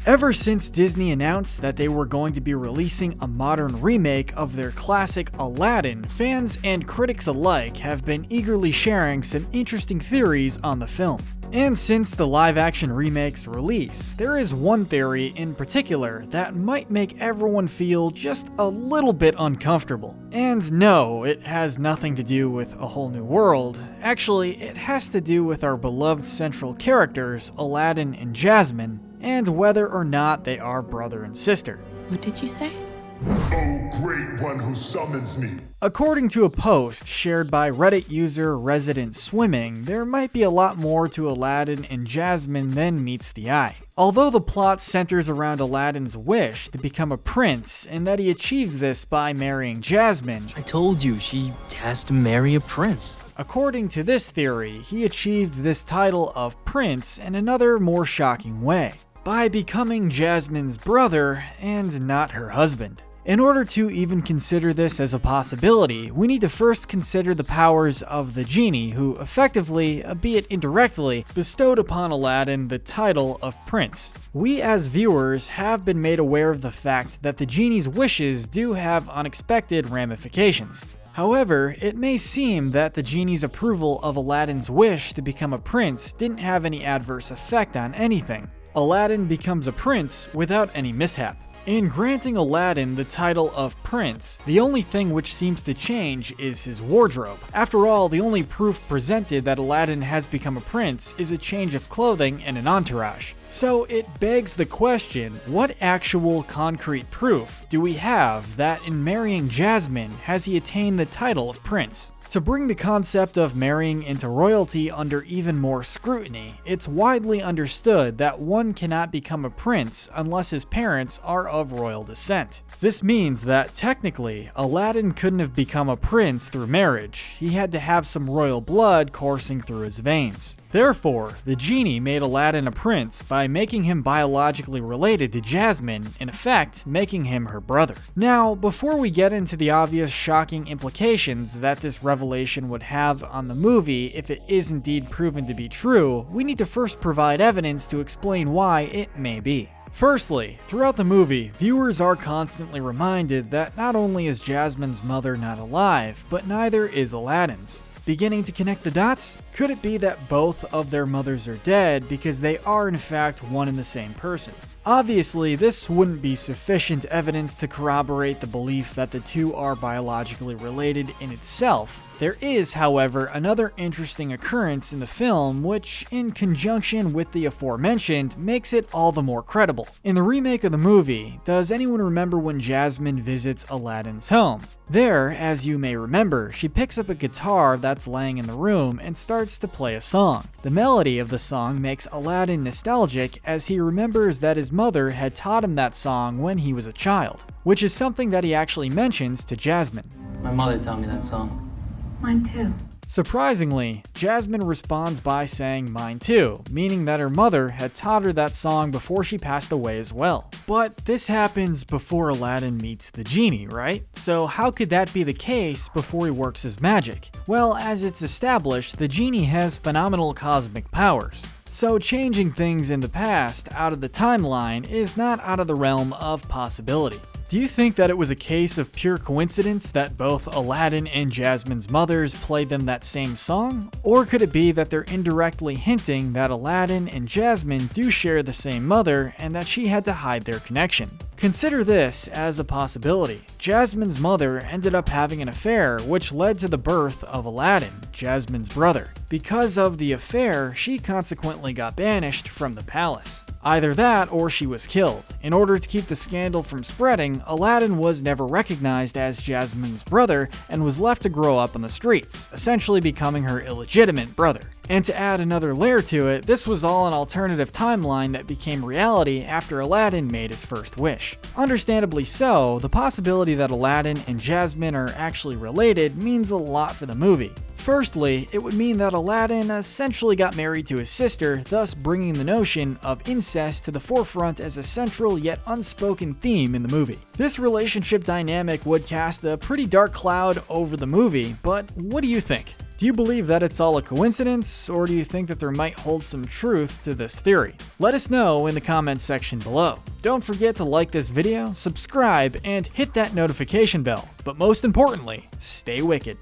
Ever since Disney announced that they were going to be releasing a modern remake of their classic Aladdin, fans and critics alike have been eagerly sharing some interesting theories on the film. And since the live-action remake's release, there is one theory in particular that might make everyone feel just a little bit uncomfortable. And no, it has nothing to do with A Whole New World. Actually, it has to do with our beloved central characters, Aladdin and Jasmine, and whether or not they are brother and sister. What did you say? Oh, great one who summons me. According to a post shared by Reddit user Resident Swimming, there might be a lot more to Aladdin and Jasmine than meets the eye. Although the plot centers around Aladdin's wish to become a prince, and that he achieves this by marrying Jasmine. I told you, she has to marry a prince. According to this theory, he achieved this title of prince in another more shocking way, by becoming Jasmine's brother and not her husband. In order to even consider this as a possibility, we need to first consider the powers of the genie who effectively, albeit indirectly, bestowed upon Aladdin the title of prince. We as viewers have been made aware of the fact that the genie's wishes do have unexpected ramifications. However, it may seem that the genie's approval of Aladdin's wish to become a prince didn't have any adverse effect on anything. Aladdin becomes a prince without any mishap. In granting Aladdin the title of prince, the only thing which seems to change is his wardrobe. After all, the only proof presented that Aladdin has become a prince is a change of clothing and an entourage. So it begs the question, what actual concrete proof do we have that in marrying Jasmine has he attained the title of prince? To bring the concept of marrying into royalty under even more scrutiny, it's widely understood that one cannot become a prince unless his parents are of royal descent. This means that technically, Aladdin couldn't have become a prince through marriage. He had to have some royal blood coursing through his veins. Therefore, the genie made Aladdin a prince by making him biologically related to Jasmine, in effect, making him her brother. Now, before we get into the obvious shocking implications that this revelation would have on the movie if it is indeed proven to be true, we need to first provide evidence to explain why it may be. Firstly, throughout the movie, viewers are constantly reminded that not only is Jasmine's mother not alive, but neither is Aladdin's. Beginning to connect the dots? Could it be that both of their mothers are dead because they are in fact one and the same person? Obviously, this wouldn't be sufficient evidence to corroborate the belief that the two are biologically related in itself. There is, however, another interesting occurrence in the film which, in conjunction with the aforementioned, makes it all the more credible. In the remake of the movie, does anyone remember when Jasmine visits Aladdin's home? There, as you may remember, she picks up a guitar that's laying in the room and starts to play a song. The melody of the song makes Aladdin nostalgic as he remembers that his mother had taught him that song when he was a child, which is something that he actually mentions to Jasmine. My mother taught me that song. Mine too. Surprisingly, Jasmine responds by saying mine too, meaning that her mother had taught her that song before she passed away as well. But this happens before Aladdin meets the genie, right? So how could that be the case before he works his magic? Well, as it's established, the genie has phenomenal cosmic powers. So changing things in the past out of the timeline is not out of the realm of possibility. Do you think that it was a case of pure coincidence that both Aladdin and Jasmine's mothers played them that same song? Or could it be that they're indirectly hinting that Aladdin and Jasmine do share the same mother and that she had to hide their connection? Consider this as a possibility. Jasmine's mother ended up having an affair, which led to the birth of Aladdin, Jasmine's brother. Because of the affair, she consequently got banished from the palace. Either that or she was killed. In order to keep the scandal from spreading, Aladdin was never recognized as Jasmine's brother and was left to grow up on the streets, essentially becoming her illegitimate brother. And to add another layer to it, this was all an alternative timeline that became reality after Aladdin made his first wish. Understandably so, the possibility that Aladdin and Jasmine are actually related means a lot for the movie. Firstly, it would mean that Aladdin essentially got married to his sister, thus bringing the notion of incest to the forefront as a central yet unspoken theme in the movie. This relationship dynamic would cast a pretty dark cloud over the movie, but what do you think? Do you believe that it's all a coincidence, or do you think that there might hold some truth to this theory? Let us know in the comments section below. Don't forget to like this video, subscribe, and hit that notification bell. But most importantly, stay wicked.